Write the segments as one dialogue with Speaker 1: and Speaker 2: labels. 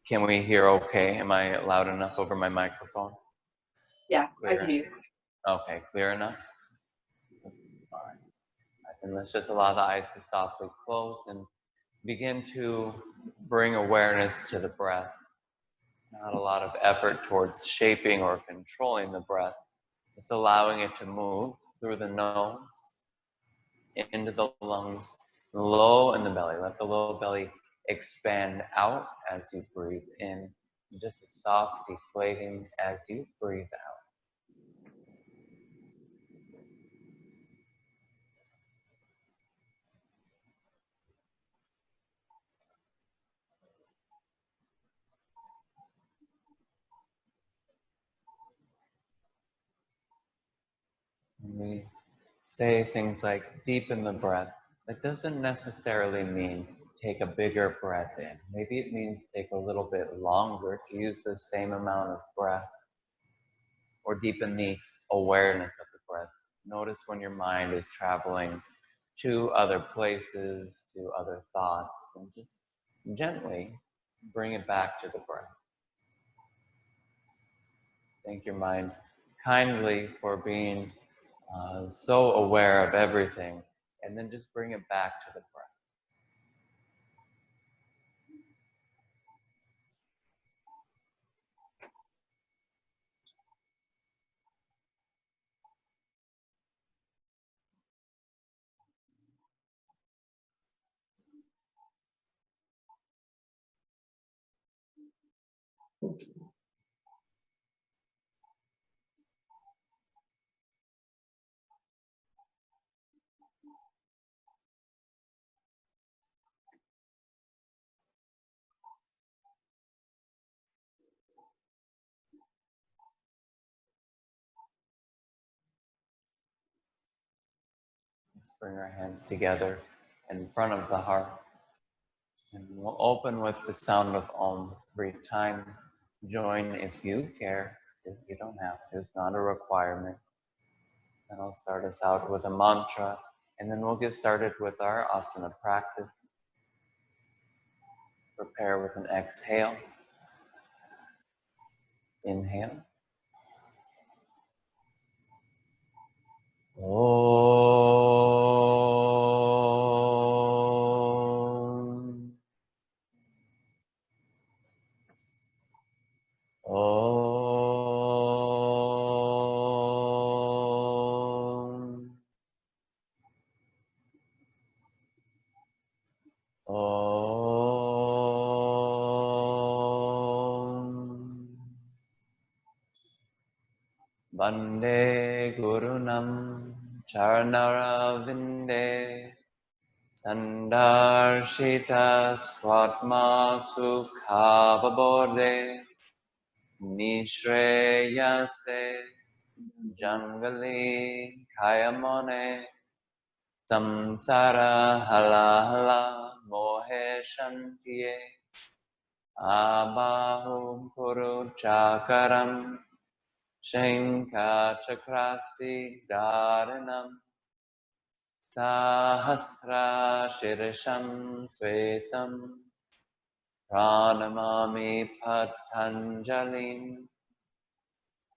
Speaker 1: Can we hear okay? Am I loud enough over my microphone?
Speaker 2: Yeah, I
Speaker 1: Clear?
Speaker 2: can hear you.
Speaker 1: Okay, clear enough? All right. And let's just allow the eyes to softly close and begin to bring awareness to the breath. Not a lot of effort towards shaping or controlling the breath. Just allowing it to move through the nose, into the lungs, low in the belly. Let the low belly expand out as you breathe in. Just a soft deflating as you breathe out. When we say things like deepen the breath, that doesn't necessarily mean take a bigger breath in. Maybe it means take a little bit longer to use the same amount of breath, or deepen the awareness of the breath. Notice when your mind is traveling to other places, to other thoughts, and just gently bring it back to the breath. Thank your mind kindly for being so aware of everything, and then just bring it back to the breath. Let's bring our hands together in front of the heart. And we'll open with the sound of Om 3 times. Join if you care. If you don't have to, it's not a requirement. And I'll start us out with a mantra, and then we'll get started with our asana practice. Prepare with an exhale. Inhale. Om. Om. Om. Vande Gurunam Charanaravinde Sandarshita Swatma Sukhavabode Nishreyase Jangali Kayamone Samsara Halahala Mohe Shantiye Abahum Puru Chakaram Shankha Chakrasi Dharanam Sahasra Shirisham Svetam Pranamami Patanjalim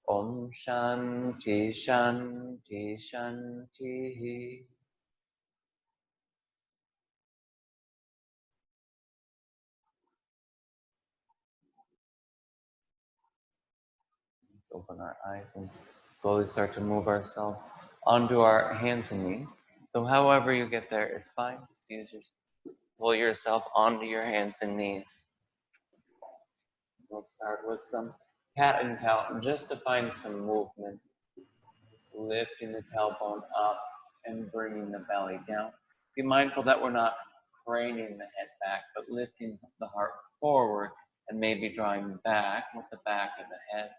Speaker 1: Om Shanti Shanti Shanti. Let's open our eyes and slowly start to move ourselves onto our hands and knees. So however you get there is fine. Just pull yourself onto your hands and knees. We'll start with some cat and cow just to find some movement. Lifting the tailbone up and bringing the belly down. Be mindful that we're not craning the head back, but lifting the heart forward and maybe drawing back with the back of the head.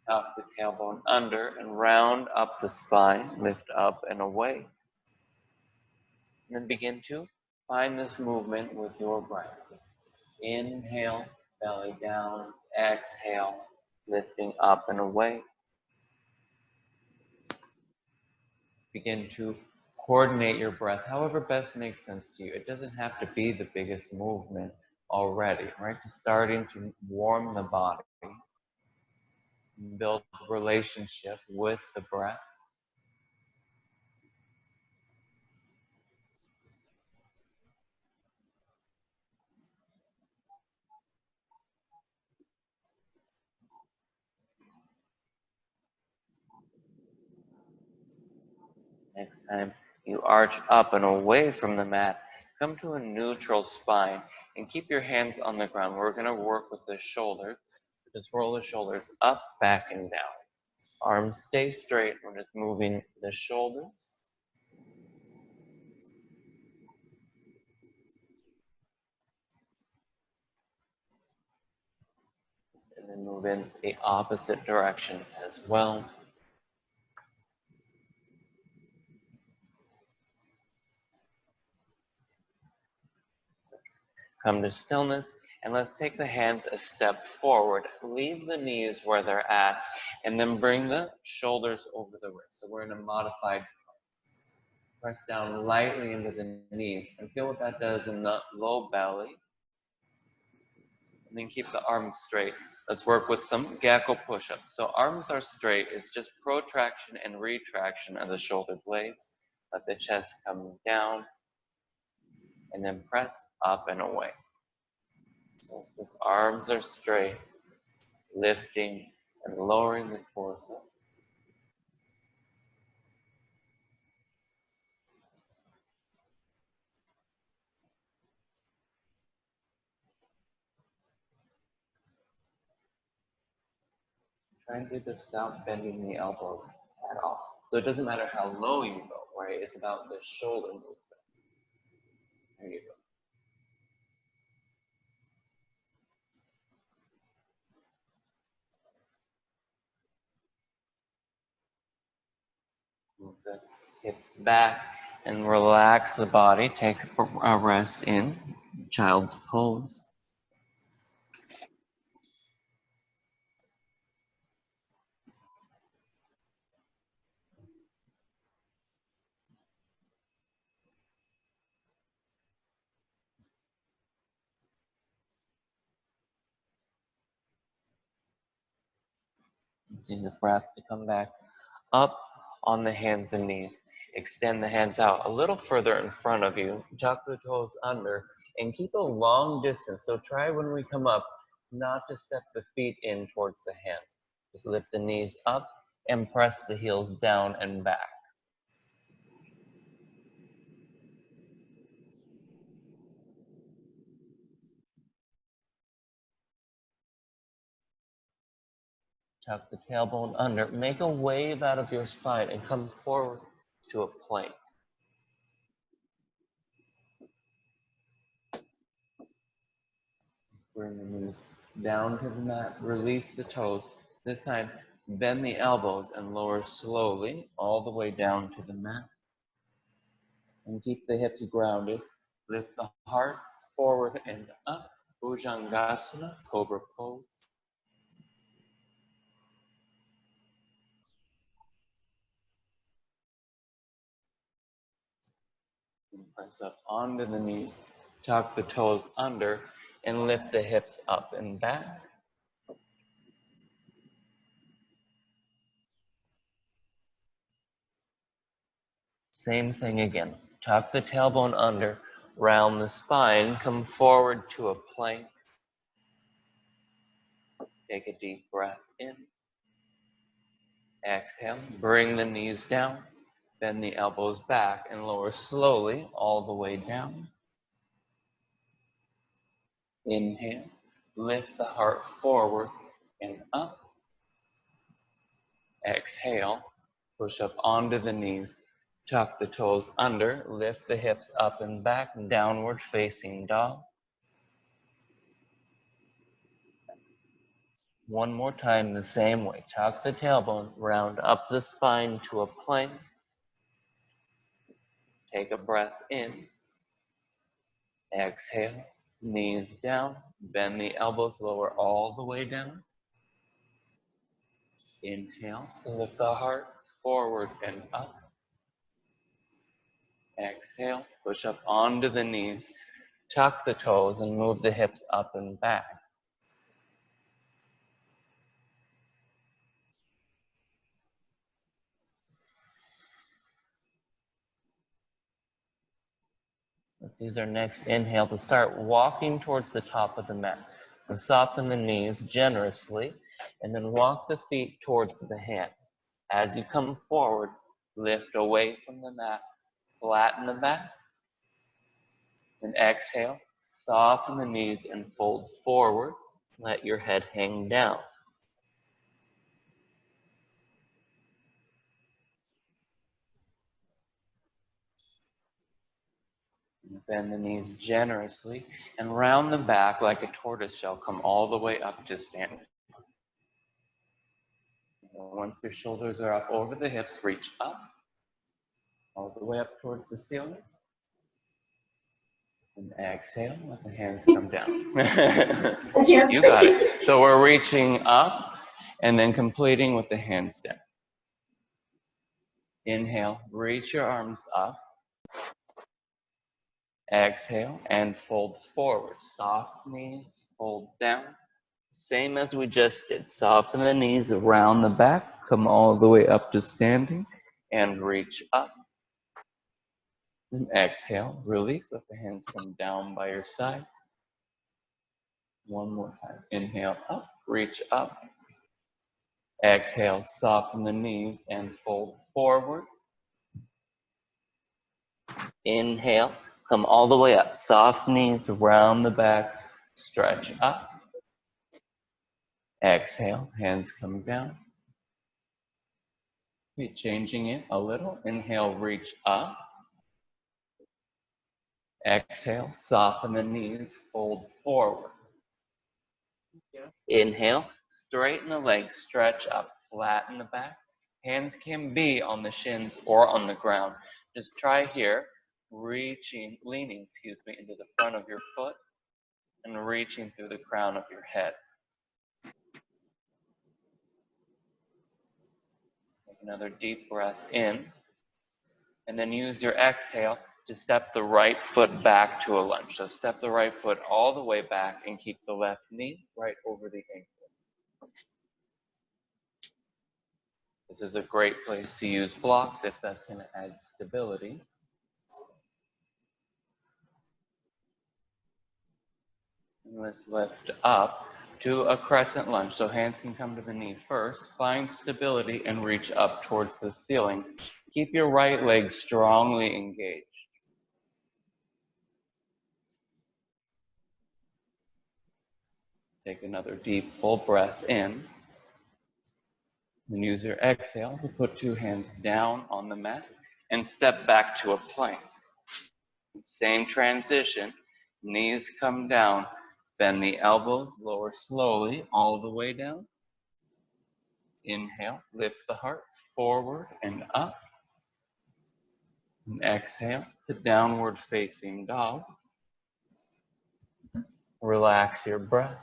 Speaker 1: Tuck the tailbone under and round up the spine, lift up and away. And then begin to find this movement with your breath. Inhale, belly down, exhale, lifting up and away. Begin to coordinate your breath however best makes sense to you. It doesn't have to be the biggest movement. already, right? Just starting to warm the body, build relationship with the breath. Next time you arch up and away from the mat, come to a neutral spine and keep your hands on the ground. We're going to work with the shoulders. Just roll the shoulders up, back, and down. Arms stay straight. We're just moving the shoulders. And then move in the opposite direction as well. Come to stillness, and let's take the hands a step forward. Leave the knees where they're at, and then bring the shoulders over the wrists. So we're in a modified press down lightly into the knees, and feel what that does in the low belly. And then keep the arms straight. Let's work with some Gecko push-ups. So arms are straight. It's just protraction and retraction of the shoulder blades. Let the chest come down, and then press up and away. So as arms are straight, lifting and lowering the torso. Try and do this without bending the elbows at all. So it doesn't matter how low you go, right? It's about the shoulder movement. There you go. Move the hips back and relax the body. Take a rest in child's pose. Using the breath to come back up on the hands and knees. Extend the hands out a little further in front of you. Tuck the toes under and keep a long distance. So try when we come up not to step the feet in towards the hands. Just lift the knees up and press the heels down and back. Tuck the tailbone under. Make a wave out of your spine and come forward to a plank. Bring the knees down to the mat. Release the toes. This time, bend the elbows and lower slowly all the way down to the mat. And keep the hips grounded. Lift the heart forward and up. Bhujangasana, Cobra Pose. And press up onto the knees. Tuck the toes under and lift the hips up and back. Same thing again. Tuck the tailbone under, round the spine, come forward to a plank. Take a deep breath in. Exhale, bring the knees down. Bend the elbows back and lower slowly all the way down. Inhale, lift the heart forward and up. Exhale, push up onto the knees. Tuck the toes under, lift the hips up and back, downward facing dog. One more time the same way. Tuck the tailbone, round up the spine to a plank. Take a breath in. Exhale, knees down. Bend the elbows, lower all the way down. Inhale, lift the heart forward and up. Exhale, push up onto the knees. Tuck the toes and move the hips up and back. Let's use our next inhale to start walking towards the top of the mat. So soften the knees generously and then walk the feet towards the hands. As you come forward, lift away from the mat, flatten the back, and exhale, soften the knees and fold forward. Let your head hang down. Bend the knees generously and round the back like a tortoise shell. Come all the way up to standing. Once your shoulders are up over the hips, reach up, all the way up towards the ceiling. And exhale, let the hands come down. You got it. So we're reaching up and then completing with the handstand. Inhale, reach your arms up. Exhale and fold forward. Soft knees, fold down. Same as we just did. Soften the knees around the back. Come all the way up to standing and reach up. And exhale, release. Let the hands come down by your side. One more time. Inhale up, reach up. Exhale, soften the knees and fold forward. Inhale, come all the way up. Soft knees around the back. Stretch up. Exhale, hands come down. Be changing it a little. Inhale, reach up. Exhale, soften the knees, fold forward. Inhale, straighten the legs, stretch up, flatten the back. Hands can be on the shins or on the ground. Just try here, leaning into the front of your foot and reaching through the crown of your head. Take another deep breath in, and then use your exhale to step the right foot back to a lunge. So step the right foot all the way back and keep the left knee right over the ankle. This is a great place to use blocks if that's going to add stability. And let's lift up to a crescent lunge. So hands can come to the knee first. Find stability and reach up towards the ceiling. Keep your right leg strongly engaged. Take another deep, full breath in. And use your exhale to put two hands down on the mat and step back to a plank. Same transition, knees come down, bend the elbows, lower slowly all the way down. Inhale, lift the heart forward and up. And exhale to downward facing dog. Relax your breath.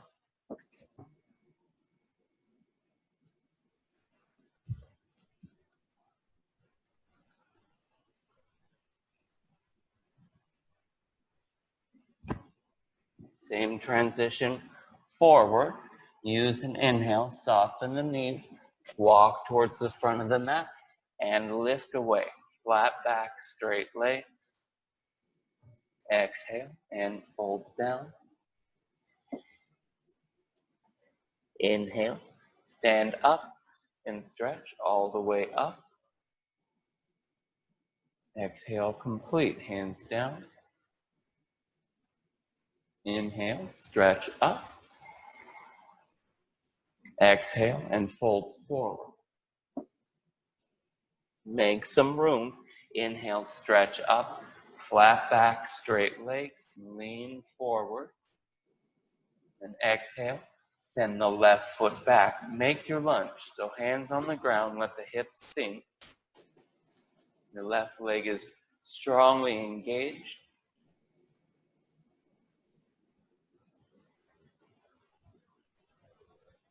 Speaker 1: Same transition forward. Use an inhale, soften the knees, walk towards the front of the mat, and lift away. Flat back, straight legs. Exhale and fold down. Inhale, stand up and stretch all the way up. Exhale, complete, hands down. Inhale, stretch up. Exhale and fold forward. Make some room. Inhale, stretch up. Flat back, straight legs. Lean forward. And exhale, send the left foot back. Make your lunge. So hands on the ground, let the hips sink. Your left leg is strongly engaged.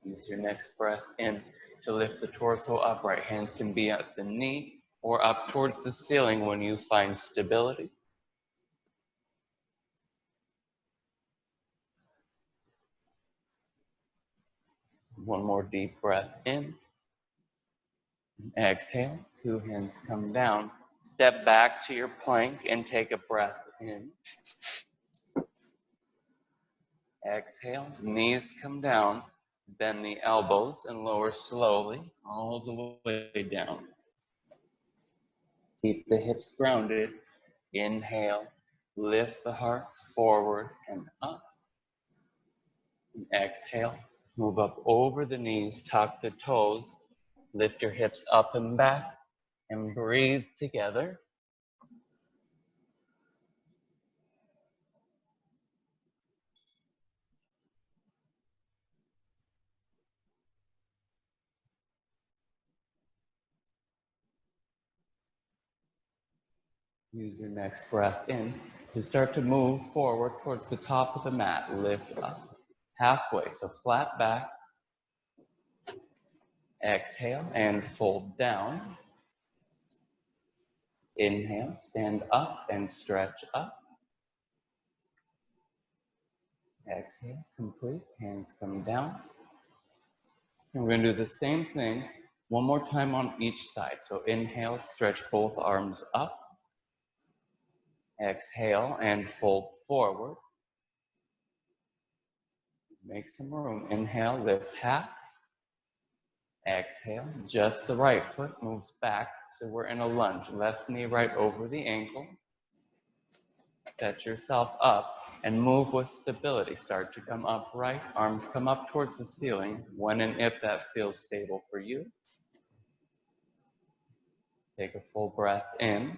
Speaker 1: Use your next breath in to lift the torso upright. Hands can be at the knee or up towards the ceiling when you find stability. One more deep breath in. Exhale, 2 hands come down. Step back to your plank and take a breath in. Exhale, knees come down. Bend the elbows and lower slowly all the way down. Keep the hips grounded. Inhale, lift the heart forward and up. And exhale, move up over the knees, tuck the toes, lift your hips up and back, and breathe together. Use your next breath in to start to move forward towards the top of the mat. Lift up halfway, so flat back. Exhale and fold down. Inhale, stand up and stretch up. Exhale, complete. Hands come down. And we're going to do the same thing one more time on each side. So inhale, stretch both arms up. Exhale and fold forward. Make some room. Inhale, lift half. Exhale, just the right foot moves back. So we're in a lunge. Left knee right over the ankle. Set yourself up and move with stability. Start to come upright. Arms come up towards the ceiling when and if that feels stable for you. Take a full breath in.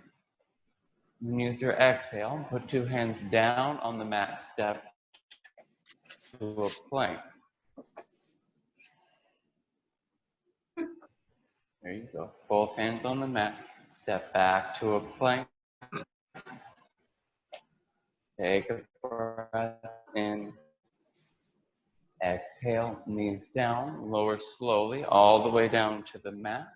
Speaker 1: And use your exhale. Put 2 hands down on the mat. Step to a plank. There you go. Both hands on the mat. Step back to a plank. Take a breath in. Exhale, knees down. Lower slowly all the way down to the mat.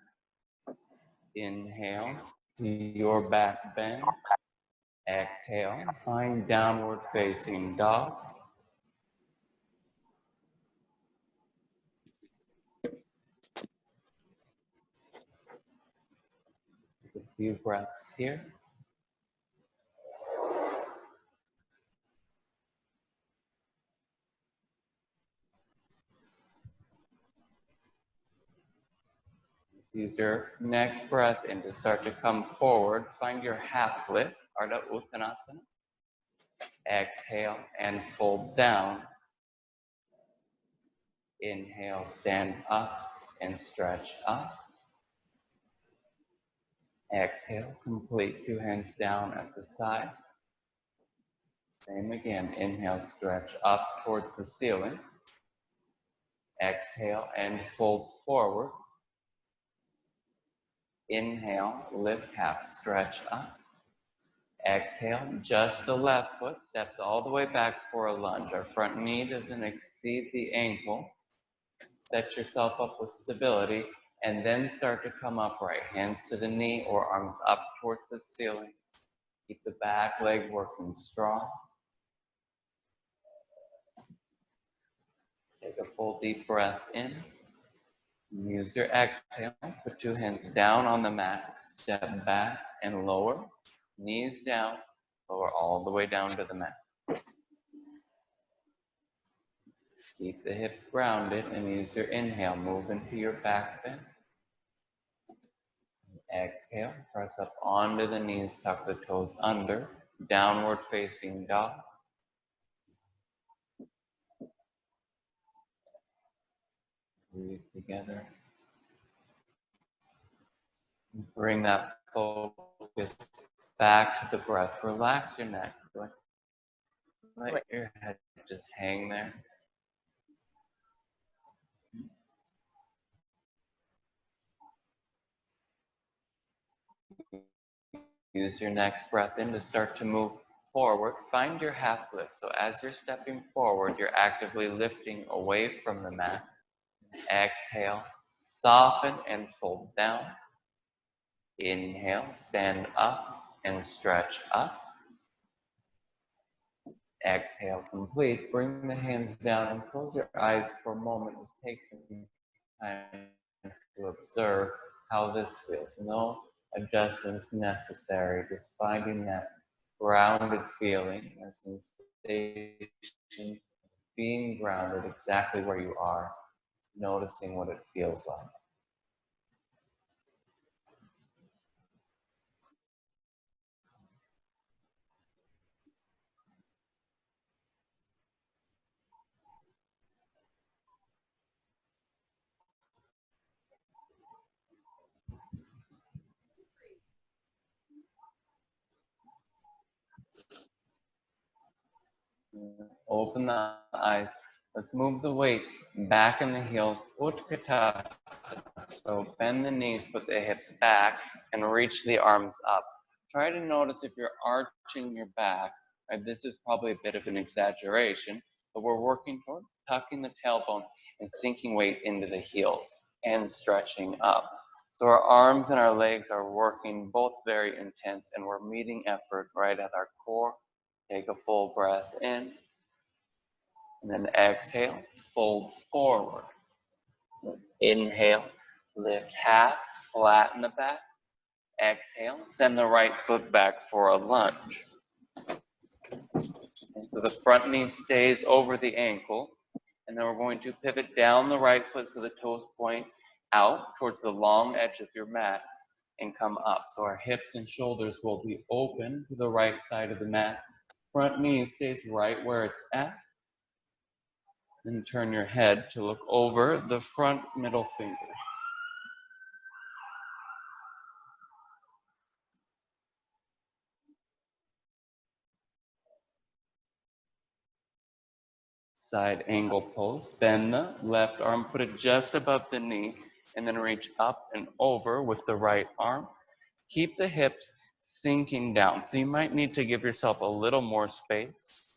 Speaker 1: Inhale, your back bend. Exhale, find downward facing dog. Take a few breaths here. Let's use your next breath in to start to come forward. Find your half lift, Ardha Uttanasana. Exhale and fold down. Inhale, stand up and stretch up. Exhale, complete. 2 hands down at the side. Same again. Inhale, stretch up towards the ceiling. Exhale and fold forward. Inhale, lift half, stretch up. Exhale, just the left foot steps all the way back for a lunge. Our front knee doesn't exceed the ankle. Set yourself up with stability and then start to come upright. Hands to the knee or arms up towards the ceiling. Keep the back leg working strong. Take a full deep breath in. Use your exhale. Put 2 hands down on the mat. Step back and lower. Knees down. Lower all the way down to the mat. Keep the hips grounded and use your inhale. Move into your back bend. Exhale. Press up onto the knees. Tuck the toes under. Downward facing dog. Breathe together. Bring that focus back to the breath. Relax your neck. Let your head just hang there. Use your next breath in to start to move forward. Find your half lift. So as you're stepping forward, you're actively lifting away from the mat. Exhale, soften and fold down. Inhale, stand up and stretch up. Exhale, complete. Bring the hands down and close your eyes for a moment. Just take some time to observe how this feels. No adjustments necessary. Just finding that grounded feeling, a sensation, being grounded exactly where you are, noticing what it feels like. Open the eyes. Let's move the weight back in the heels. Utkatasana. So bend the knees, put the hips back, and reach the arms up. Try to notice if you're arching your back. Right? This is probably a bit of an exaggeration, but we're working towards tucking the tailbone and sinking weight into the heels and stretching up. So our arms and our legs are working both very intense, and we're meeting effort right at our core. Take a full breath in, and then exhale, fold forward. Inhale, lift half, flatten the back. Exhale, send the right foot back for a lunge. And so the front knee stays over the ankle, and then we're going to pivot down the right foot so the toes point out towards the long edge of your mat and come up. So our hips and shoulders will be open to the right side of the mat. Front knee stays right where it's at. Then turn your head to look over the front middle finger. Side angle pose. Bend the left arm, put it just above the knee, and then reach up and over with the right arm. Keep the hips sinking down. So you might need to give yourself a little more space.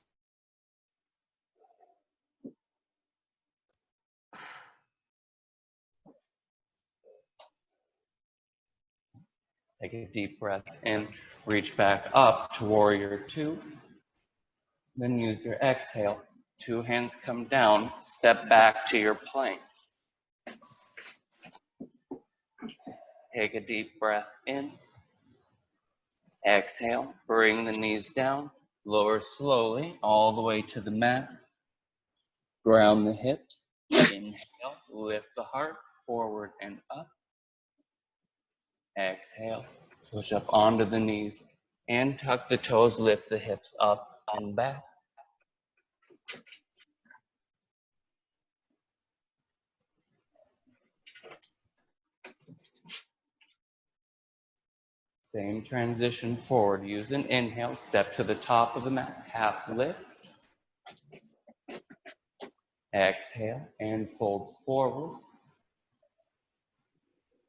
Speaker 1: Take a deep breath in, reach back up to warrior two. Then use your exhale. Two hands come down, step back to your plank. Take a deep breath in. Exhale, bring the knees down, lower slowly all the way to the mat. Ground the hips. Inhale, lift the heart forward and up. Exhale, push up onto the knees and tuck the toes, lift the hips up and back. Same transition forward. Use an inhale, step to the top of the mat, half lift. Exhale and fold forward.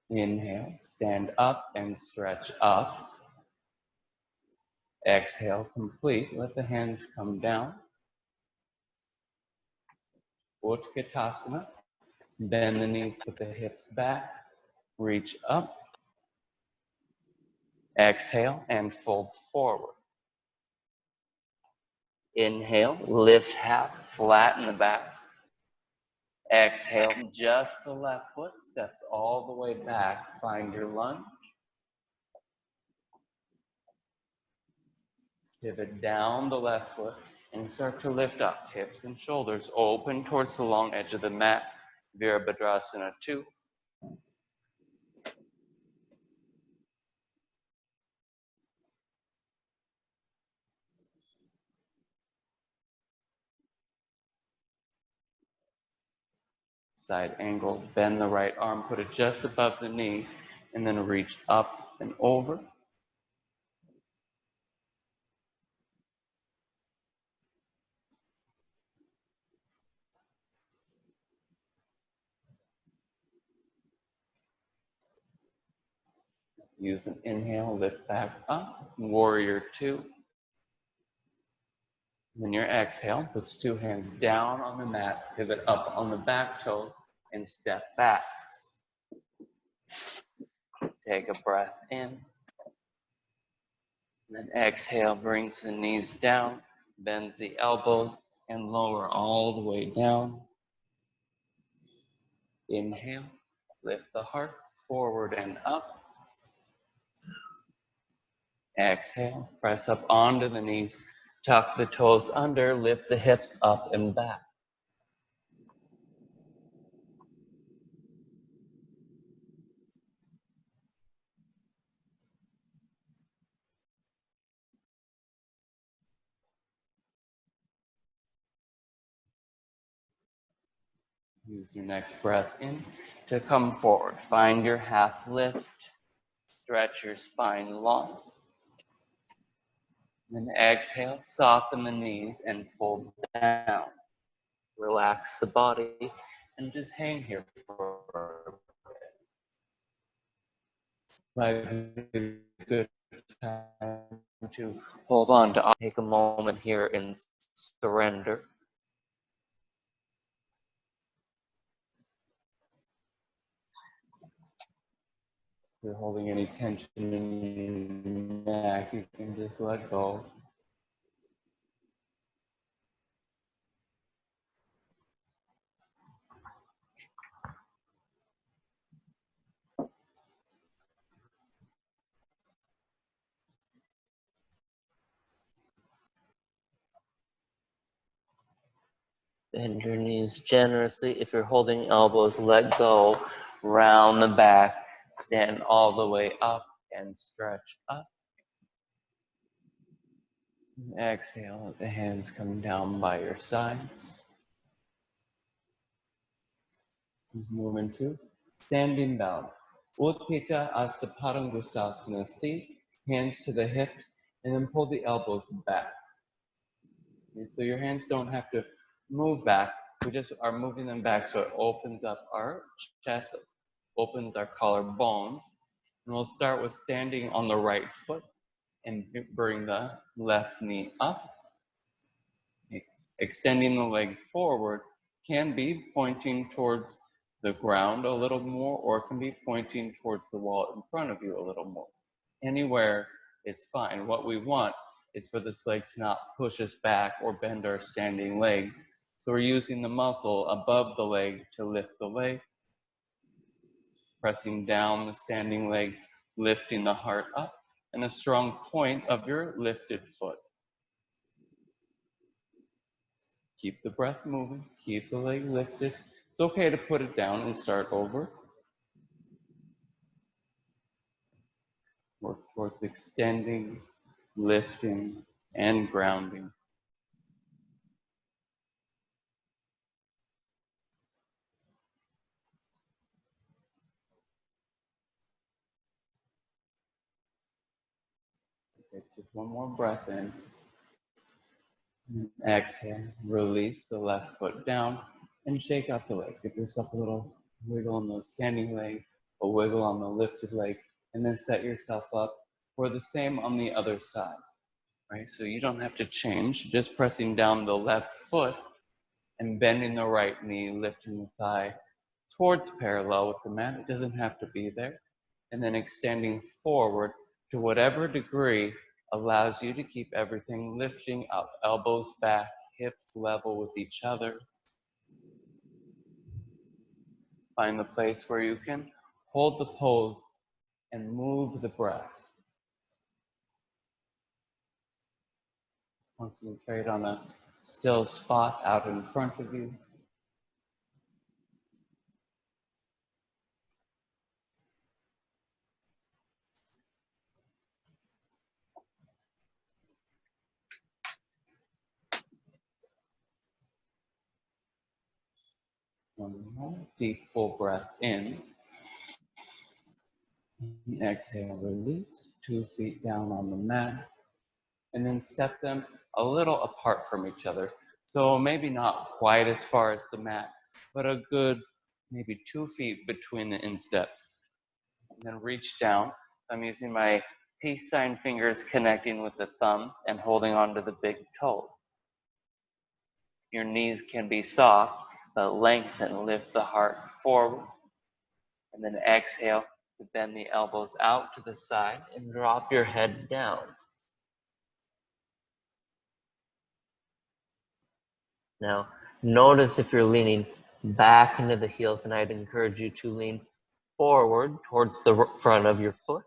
Speaker 1: Inhale, stand up and stretch up. Exhale, complete. Let the hands come down. Utkatasana. Bend the knees, put the hips back. Reach up. Exhale and fold forward. Inhale, lift half, flatten the back. Exhale, just the left foot steps all the way back. Find your lunge. Pivot down the left foot and start to lift up. Hips and shoulders open towards the long edge of the mat. Virabhadrasana 2. Side angle, bend the right arm, put it just above the knee, and then reach up and over. Use an inhale, lift back up, warrior 2. Then your exhale, puts two hands down on the mat, pivot up on the back toes, and step back. Take a breath in. Then exhale, brings the knees down. Bends the elbows and lower all the way down. Inhale, lift the heart forward and up. Exhale, press up onto the knees, tuck the toes under, lift the hips up and back. Use your next breath in to come forward. Find your half lift. Stretch your spine long. Then exhale, soften the knees and fold down. Relax the body and just hang here for a bit. Might be a good time to hold on to. Take a moment here and surrender. If you're holding any tension in your neck, you can just let go. Bend your knees generously. If you're holding elbows, let go. Round the back. Stand all the way up and stretch up. Exhale, let the hands come down by your sides. Move into standing down. Utthita Hasta Padangusasana. See, hands to the hips, and then pull the elbows back. And so your hands don't have to move back. We just are moving them back so it opens up our chest, opens our collarbones. And we'll start with standing on the right foot and bring the left knee up. Extending the leg forward can be pointing towards the ground a little more, or it can be pointing towards the wall in front of you a little more. Anywhere is fine. What we want is for this leg to not push us back or bend our standing leg. So we're using the muscle above the leg to lift the leg, pressing down the standing leg, lifting the heart up, and a strong point of your lifted foot. Keep the breath moving, keep the leg lifted. It's okay to put it down and start over. Work towards extending, lifting, and grounding. Take just one more breath in. And exhale, release the left foot down and shake out the legs. Give yourself a little wiggle on the standing leg, a wiggle on the lifted leg, and then set yourself up for the same on the other side. Right? So you don't have to change, just pressing down the left foot and bending the right knee, lifting the thigh towards parallel with the mat. It doesn't have to be there. And then extending forward to whatever degree allows you to keep everything lifting up. Elbows back, hips level with each other. Find the place where you can hold the pose and move the breath. Concentrate on a still spot out in front of you. One more deep full breath in. Exhale, release. 2 feet down on the mat. And then step them a little apart from each other. So maybe not quite as far as the mat, but a good maybe 2 feet between the insteps. And then reach down. I'm using my peace sign fingers connecting with the thumbs and holding onto the big toe. Your knees can be soft, but lengthen, lift the heart forward. And then exhale to bend the elbows out to the side and drop your head down.
Speaker 2: Now, notice if you're leaning back into the heels, and I'd encourage you to lean forward towards the front of your foot.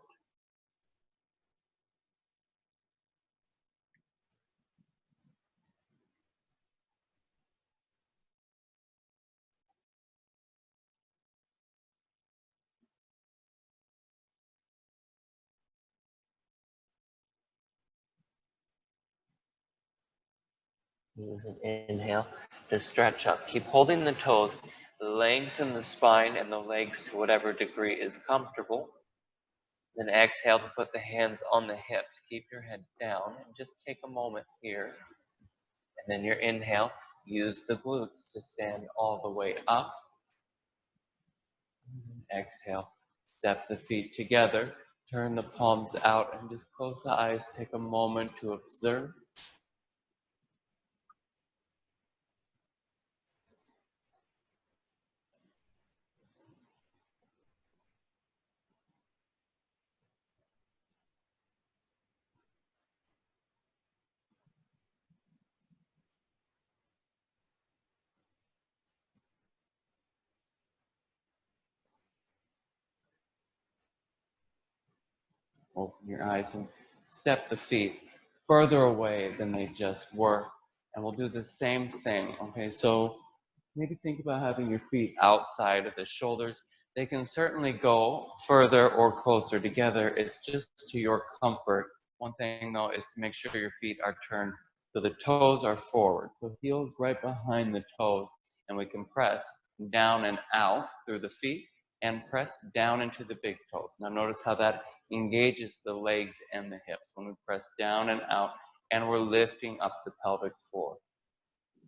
Speaker 2: Use an inhale to stretch up. Keep holding the toes, lengthen the spine and the legs to whatever degree is comfortable. Then exhale to put the hands on the hips. Keep your head down and just take a moment here. And then your inhale, use the glutes to stand all the way up. Exhale, step the feet together, turn the palms out and just close the eyes. Take a moment to observe. Open your eyes and step the feet further away than they just were. And we'll do the same thing, okay? So maybe think about having your feet outside of the shoulders. They can certainly go further or closer together. It's just to your comfort. One thing though is to make sure your feet are turned so the toes are forward. So heels right behind the toes. And we can press down and out through the feet and press down into the big toes. Now notice how that engages the legs and the hips when we press down and out and we're lifting up the pelvic floor.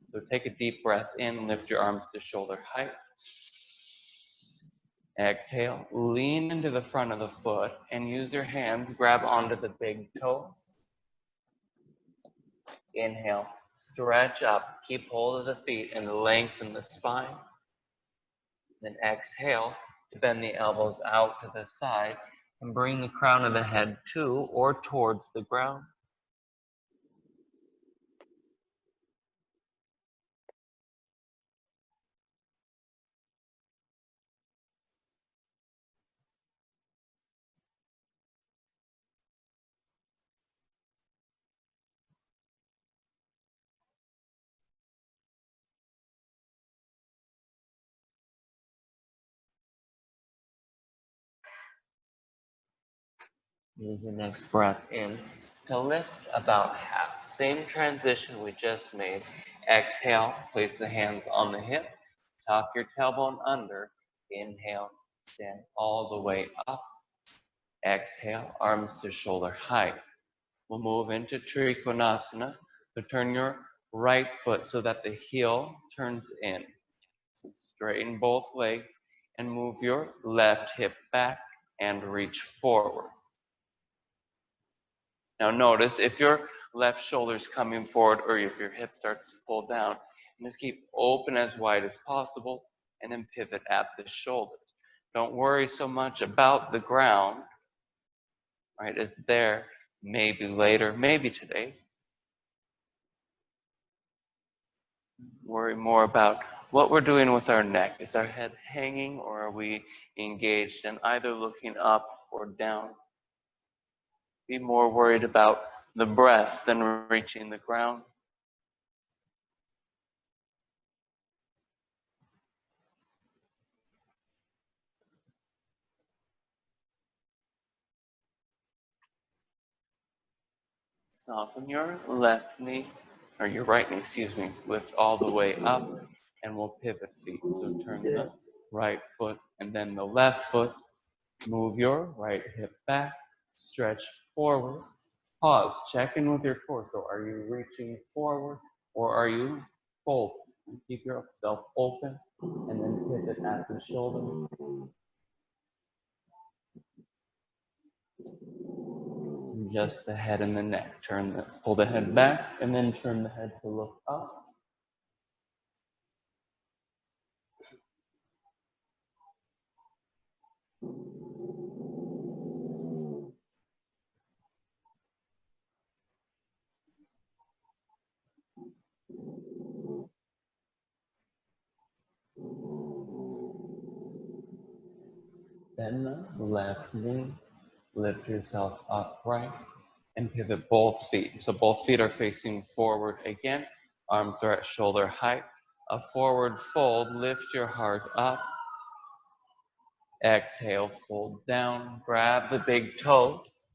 Speaker 2: So take a deep breath in, lift your arms to shoulder height. Exhale, lean into the front of the foot and use your hands, grab onto the big toes. Inhale, stretch up, keep hold of the feet and lengthen the spine. Then exhale to bend the elbows out to the side and bring the crown of the head to or towards the ground. Use your next breath in to lift about half. Same transition we just made. Exhale, place the hands on the hip, tuck your tailbone under. Inhale, stand all the way up. Exhale, arms to shoulder height. We'll move into Trikonasana. So turn your right foot so that the heel turns in. Straighten both legs and move your left hip back and reach forward. Now notice if your left shoulder's coming forward or if your hip starts to pull down, just keep open as wide as possible and then pivot at the shoulders. Don't worry so much about the ground, right? It's there, maybe later, maybe today. Worry more about what we're doing with our neck. Is our head hanging or are we engaged in either looking up or down? Be more worried about the breath than reaching the ground. Soften your left knee, or your right knee, excuse me. Lift all the way up, and we'll pivot feet. So turn the right foot and then the left foot. Move your right hip back, stretch forward. Pause, check in with your torso. Are you reaching forward or are you folded? Keep yourself open and then pivot at the shoulder. Just the head and the neck. Pull the head back and then turn the head to look up. Bend the left knee, lift yourself upright, and pivot both feet. So both feet are facing forward again. Arms are at shoulder height. A forward fold, lift your heart up. Exhale, fold down, grab the big toes.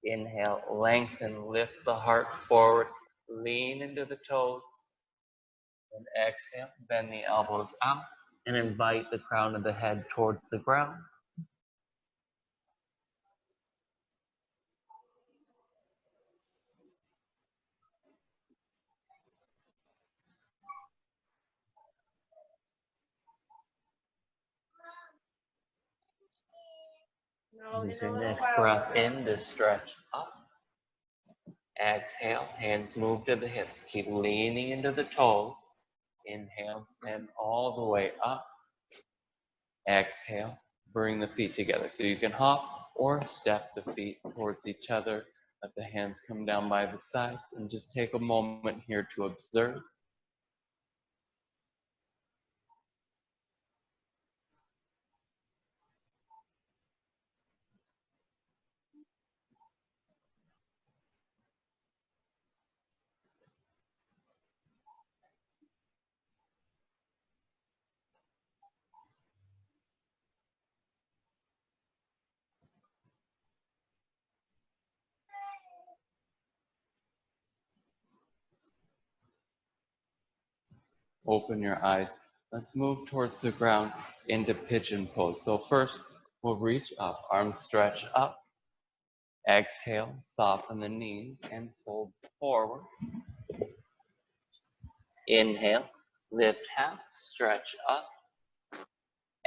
Speaker 2: Inhale, lengthen, lift the heart forward, lean into the toes. And exhale, bend the elbows out and invite the crown of the head towards the ground. Use your next breath in to stretch up. Exhale, hands move to the hips. Keep leaning into the toes. Inhale, stand all the way up. Exhale, bring the feet together. So you can hop or step the feet towards each other. Let the hands come down by the sides and just take a moment here to observe. Open your eyes. Let's move towards the ground into pigeon pose. So first, we'll reach up, arms stretch up. Exhale, soften the knees and fold forward. Inhale, lift half, stretch up.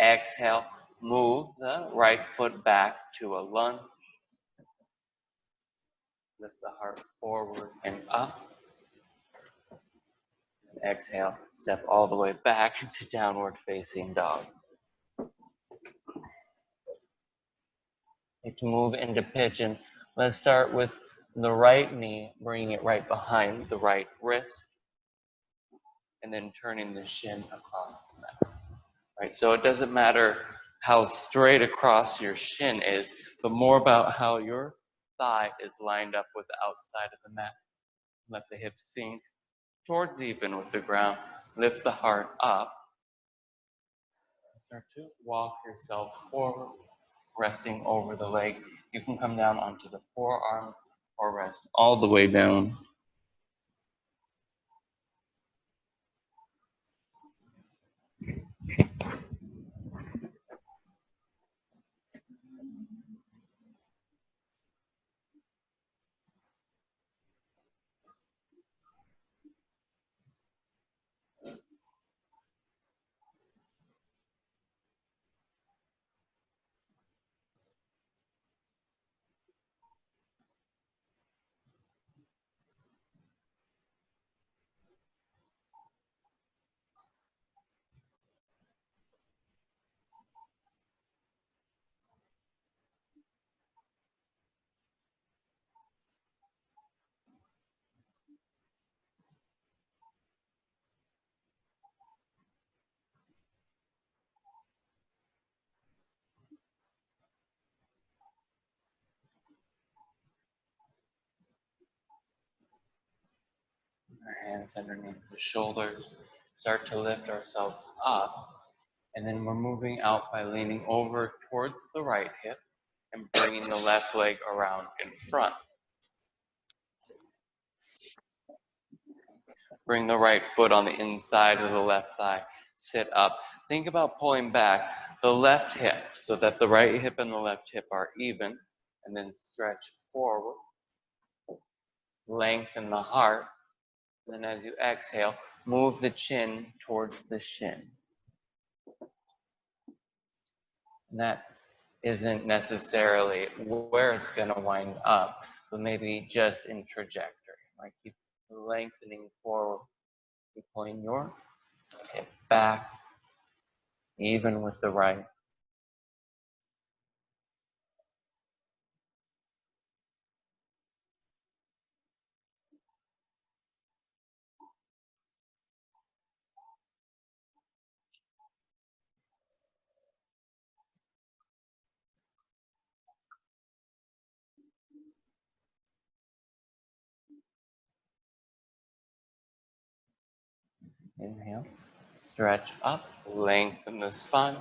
Speaker 2: Exhale, move the right foot back to a lunge. Lift the heart forward and up. Exhale, step all the way back into downward facing dog. To move into pigeon, let's start with the right knee, bringing it right behind the right wrist, and then turning the shin across the mat. Right, so it doesn't matter how straight across your shin is, but more about how your thigh is lined up with the outside of the mat. Let the hips sink towards even with the ground. Lift the heart up. Start to walk yourself forward, resting over the leg. You can come down onto the forearm or rest all the way down. Our hands underneath the shoulders. Start to lift ourselves up. And then we're moving out by leaning over towards the right hip and bringing the left leg around in front. Bring the right foot on the inside of the left thigh. Sit up. Think about pulling back the left hip so that the right hip and the left hip are even. And then stretch forward. Lengthen the heart. And then as you exhale, move the chin towards the shin. And that isn't necessarily where it's going to wind up, but maybe just in trajectory. Like keep lengthening forward, keep pulling your hip back, even with the right.
Speaker 1: Inhale, stretch up, lengthen the spine.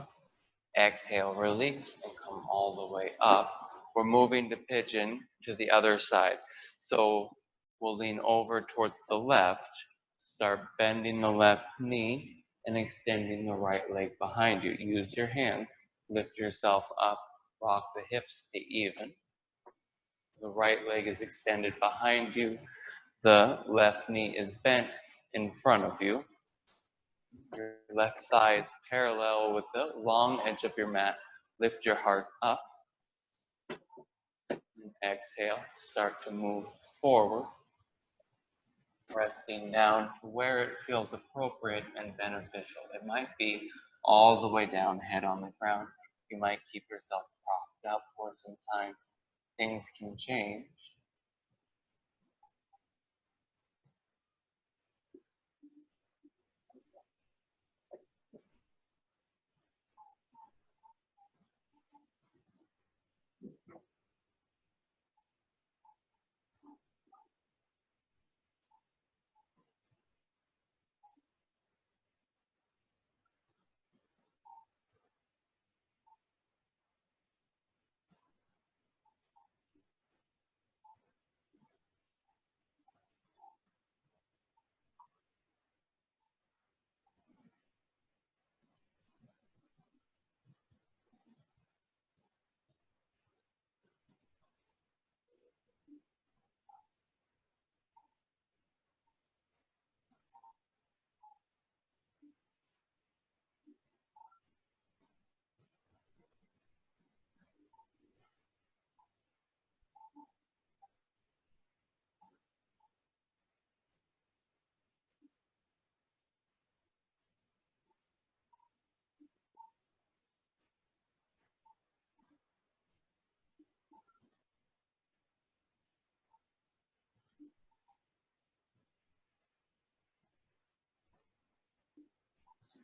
Speaker 1: Exhale, release, and come all the way up. We're moving to pigeon to the other side. So we'll lean over towards the left, start bending the left knee and extending the right leg behind you. Use your hands, lift yourself up, rock the hips to even. The right leg is extended behind you. The left knee is bent in front of you. Your left thigh is parallel with the long edge of your mat. Lift your heart up. And exhale, start to move forward, resting down to where it feels appropriate and beneficial. It might be all the way down, head on the ground. You might keep yourself propped up for some time. Things can change.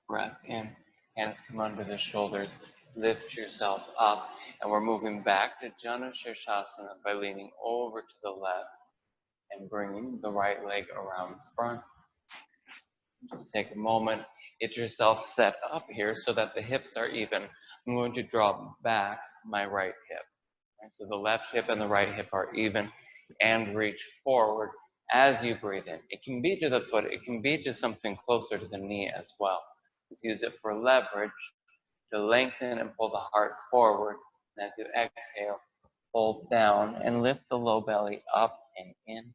Speaker 1: Breath in, hands come under the shoulders, lift yourself up, and we're moving back to Janu Shirshasana by leaning over to the left and bringing the right leg around front. Just take a moment, get yourself set up here so that the hips are even. I'm going to draw back my right hip. Right? So the left hip and the right hip are even, and reach forward as you breathe in. It can be to the foot, it can be to something closer to the knee as well. Let's use it for leverage to lengthen and pull the heart forward. And as you exhale, hold down and lift the low belly up and in.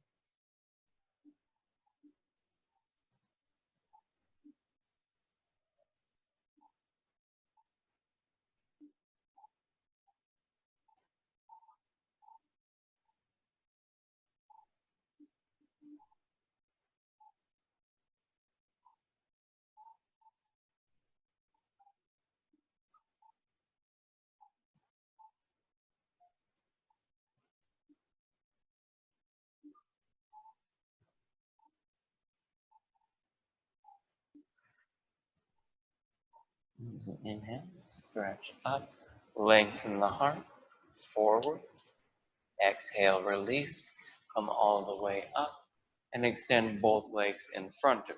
Speaker 1: Inhale, stretch up, lengthen the heart, forward. Exhale, release, come all the way up, and extend both legs in front of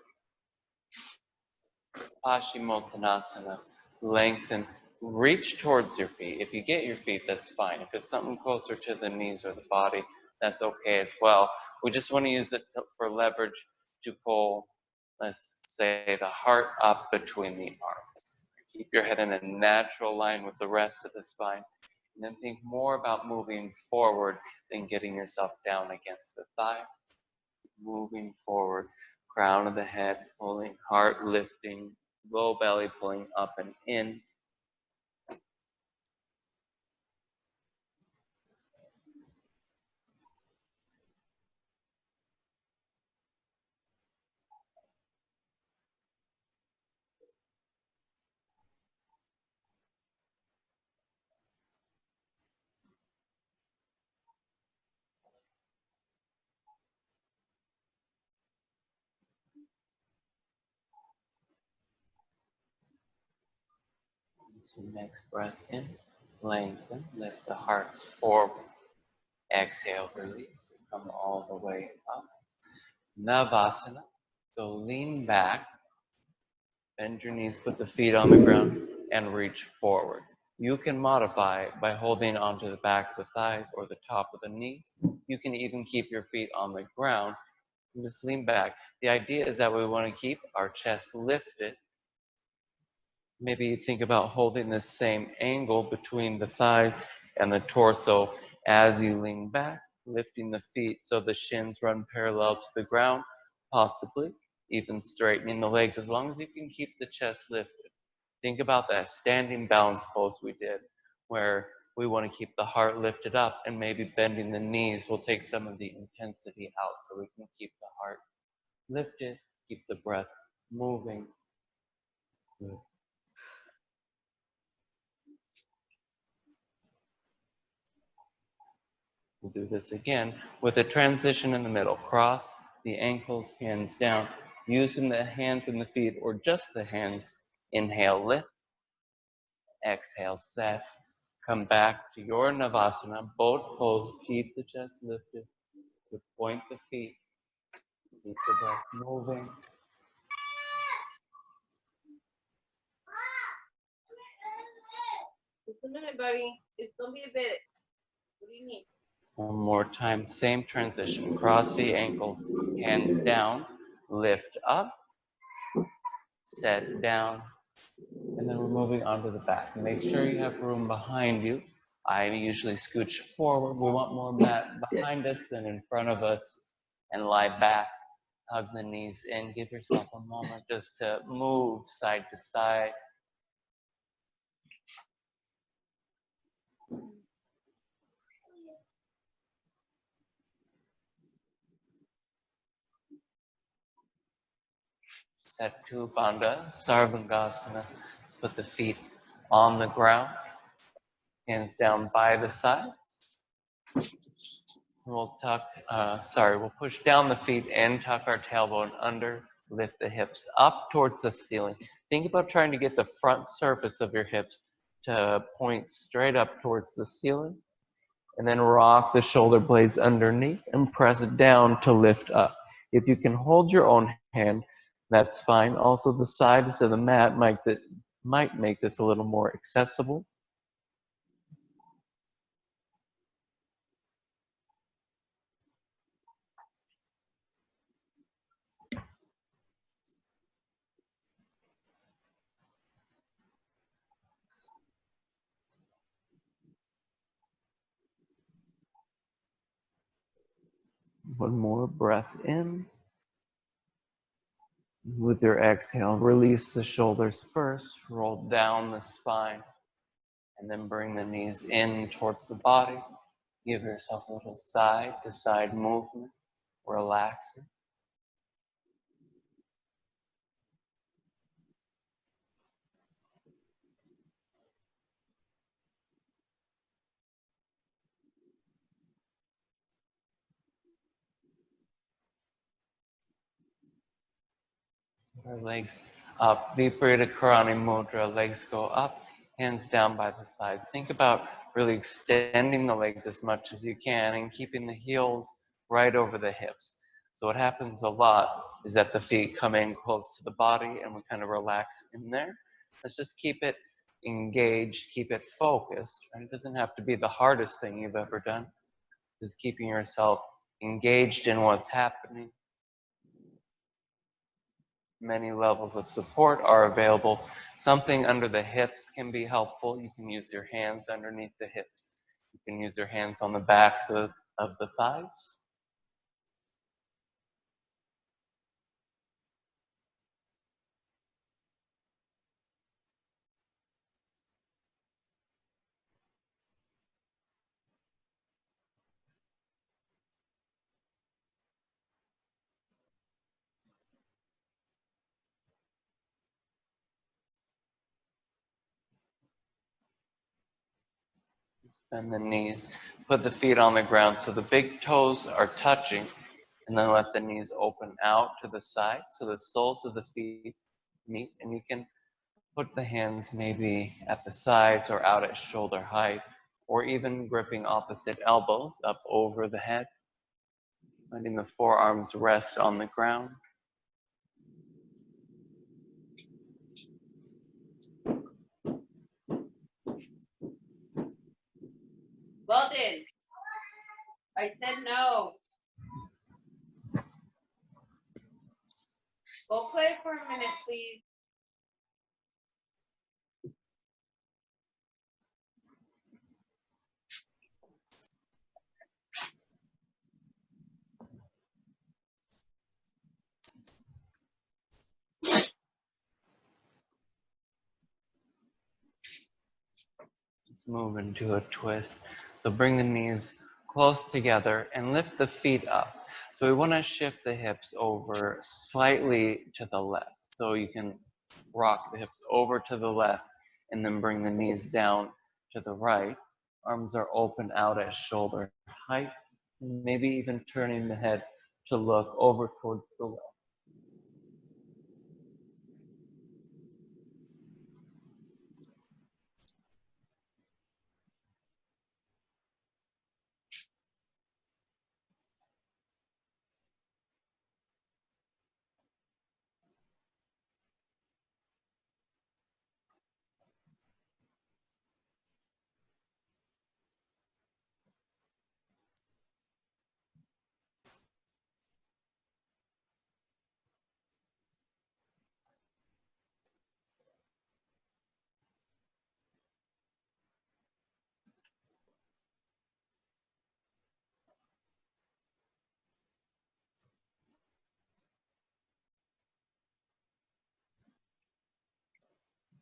Speaker 1: you. Paschimottanasana, lengthen, reach towards your feet. If you get your feet, that's fine. If it's something closer to the knees or the body, that's okay as well. We just want to use it for leverage to pull, let's say, the heart up between the arms. Keep your head in a natural line with the rest of the spine. And then think more about moving forward than getting yourself down against the thigh. Moving forward, crown of the head pulling, heart lifting, low belly pulling up and in. So next breath in, lengthen, lift the heart forward. Exhale, release, come all the way up. Navasana. So lean back, Bend your knees, put the feet on the ground, and reach forward. You can modify by holding onto the back of the thighs or the top of the knees. You can even keep your feet on the ground and just lean back. The idea is that we want to keep our chest lifted. Maybe think about holding the same angle between the thigh and the torso as you lean back, lifting the feet so the shins run parallel to the ground, possibly even straightening the legs as long as you can keep the chest lifted. Think about that standing balance pose we did, where we want to keep the heart lifted up and maybe bending the knees will take some of the intensity out so we can keep the heart lifted, keep the breath moving. Good. We'll do this again with a transition in the middle. Cross the ankles, hands down, using the hands and the feet or just the hands. Inhale, lift. Exhale, set. Come back to your Navasana. Both pose. Keep the chest lifted. Point the feet. Keep the breath moving.
Speaker 3: Just a minute, buddy. It's gonna be a bit. What do you need?
Speaker 1: One more time. Same transition. Cross the ankles. Hands down. Lift up. Set down. And then we're moving onto the back. Make sure you have room behind you. I usually scooch forward. We want more mat behind us than in front of us. And lie back. Hug the knees in. Give yourself a moment just to move side to side. Setu Bandha, Sarvangasana. Let's put the feet on the ground. Hands down by the sides. We'll we'll push down the feet and tuck our tailbone under, lift the hips up towards the ceiling. Think about trying to get the front surface of your hips to point straight up towards the ceiling. And then rock the shoulder blades underneath and press down to lift up. If you can hold your own hand, that's fine. Also, the sides of the mat might make this a little more accessible. One more breath in. With your exhale, release the shoulders first, roll down the spine, and then bring the knees in towards the body. Give yourself a little side to side movement, relaxing. Our legs up, Viparita Karani Mudra, legs go up, hands down by the side. Think about really extending the legs as much as you can and keeping the heels right over the hips. So what happens a lot is that the feet come in close to the body and we kind of relax in there. Let's just keep it engaged, keep it focused. Right? It doesn't have to be the hardest thing you've ever done. Just keeping yourself engaged in what's happening. Many levels of support are available. Something under the hips can be helpful. You can use your hands underneath the hips. You can use your hands on the back of the thighs. Bend the knees. Put the feet on the ground so the big toes are touching, and then let the knees open out to the side so the soles of the feet meet. And you can put the hands maybe at the sides or out at shoulder height, or even gripping opposite elbows up over the head. Letting the forearms rest on the ground. move into a twist. So bring the knees close together and lift the feet up. So we want to shift the hips over slightly to the left. So you can rock the hips over to the left and then bring the knees down to the right. Arms are open out at shoulder height. Maybe even turning the head to look over towards the left.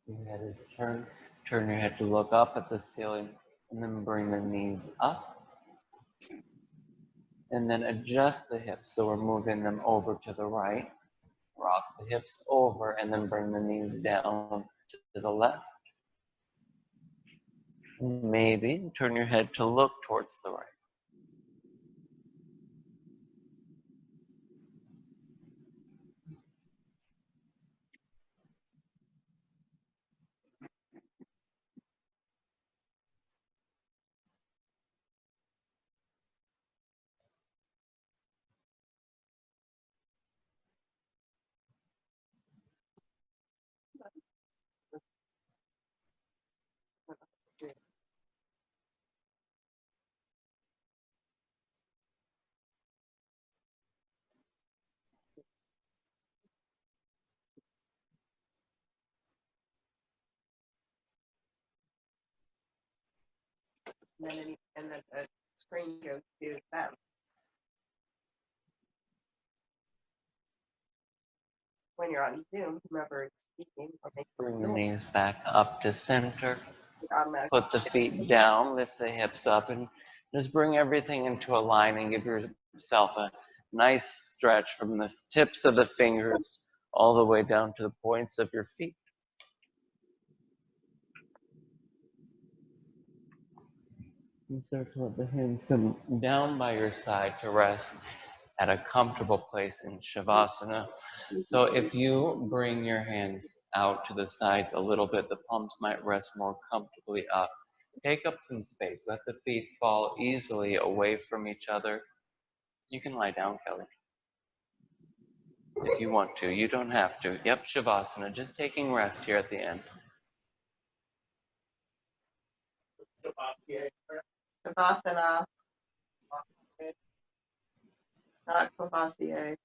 Speaker 1: Your head is turned. Turn your head to look up at the ceiling and then bring the knees up. And then adjust the hips. So we're moving them over to the right. Rock the hips over and then bring the knees down to the left. Maybe turn your head to look towards the right.
Speaker 4: And then the screen goes to them. When you're on Zoom, whomever is speaking or making
Speaker 1: Bring the
Speaker 4: noise,
Speaker 1: knees back up to center.
Speaker 4: it automatically
Speaker 1: Put the
Speaker 4: shifts.
Speaker 1: feet down, lift the hips up, and just bring everything into a line and give yourself a nice stretch from the tips of the fingers all the way down to the points of your feet. And start to let the hands come down by your side to rest at a comfortable place in Shavasana. So if you bring your hands out to the sides a little bit, the palms might rest more comfortably up. Take up some space. Let the feet fall easily away from each other. You can lie down, Kelly, if you want to. You don't have to. Yep, Shavasana. Just taking rest here at the end.
Speaker 4: Shavasana, not Kvasya.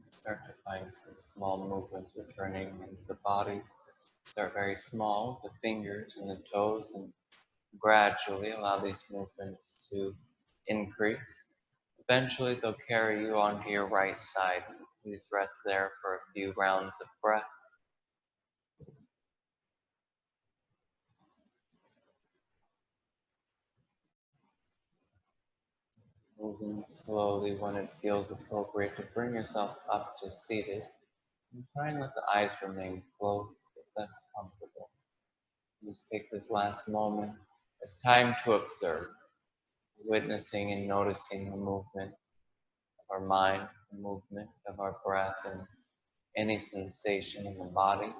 Speaker 1: Start to find some small movements returning into the body. Start very small with the fingers and the toes and gradually allow these movements to increase. Eventually they'll carry you onto your right side. Please rest there for a few rounds of breath. Moving slowly when it feels appropriate to bring yourself up to seated. And try and let the eyes remain closed if that's comfortable. Just take this last moment. It's time to observe, witnessing and noticing the movement of our mind, the movement of our breath, and any sensation in the body.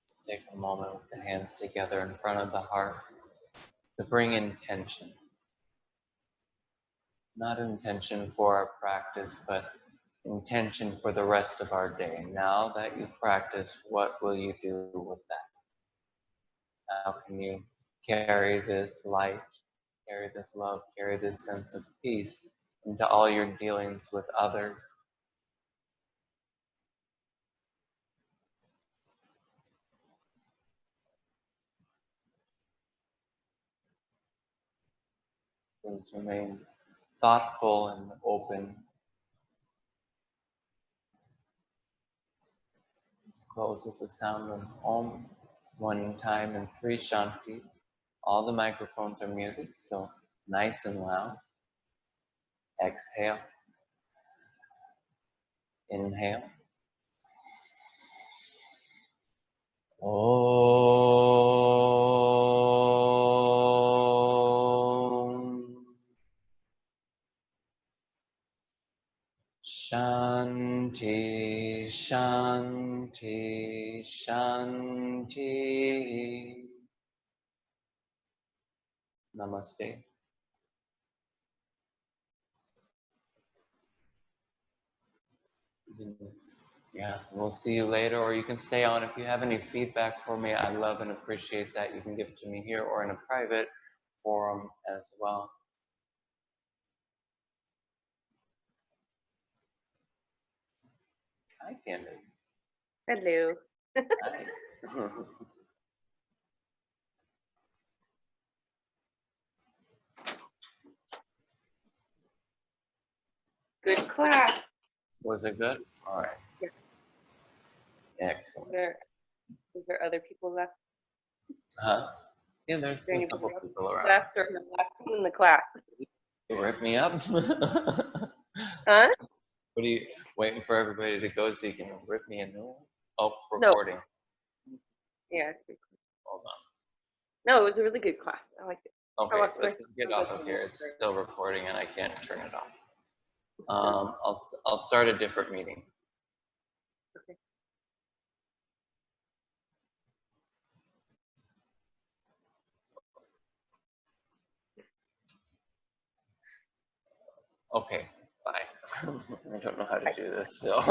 Speaker 1: Let's take a moment with the hands together in front of the heart to bring intention. Not intention for our practice, but intention for the rest of our day. Now that you've practiced, what will you do with that? How can you carry this light, carry this love, carry this sense of peace into all your dealings with others? Please remain thoughtful and open. Let's close with the sound of Om, one time and three Shanti. All the microphones are muted, so nice and loud. Exhale. Inhale. Om. Shanti, Shanti, Shanti. Namaste. Yeah, we'll see you later, or you can stay on. If you have any feedback for me, I love and appreciate that. You can give it to me here or in a private forum as well. Hi, Candace.
Speaker 3: Hello.
Speaker 1: Hi.
Speaker 3: Good class.
Speaker 1: Was it good? All right.
Speaker 3: Yeah.
Speaker 1: Excellent.
Speaker 3: Is there other people left?
Speaker 1: Huh? Yeah, there's
Speaker 3: Is there
Speaker 1: a
Speaker 3: anybody
Speaker 1: couple
Speaker 3: else
Speaker 1: people around.
Speaker 3: left or the last one in the class?
Speaker 1: You rip me up.
Speaker 3: Huh?
Speaker 1: What are you waiting for everybody to go so you can rip me a new one? Oh,
Speaker 3: No.
Speaker 1: recording.
Speaker 3: Yeah. It's good.
Speaker 1: Hold on.
Speaker 3: No, it was a really good class. I liked it.
Speaker 1: Okay,
Speaker 3: lost
Speaker 1: let's
Speaker 3: my-
Speaker 1: get off of here. It's still recording and I can't turn it off. I'll start a different meeting.
Speaker 3: Okay.
Speaker 1: Okay, bye. I don't know how to do this still.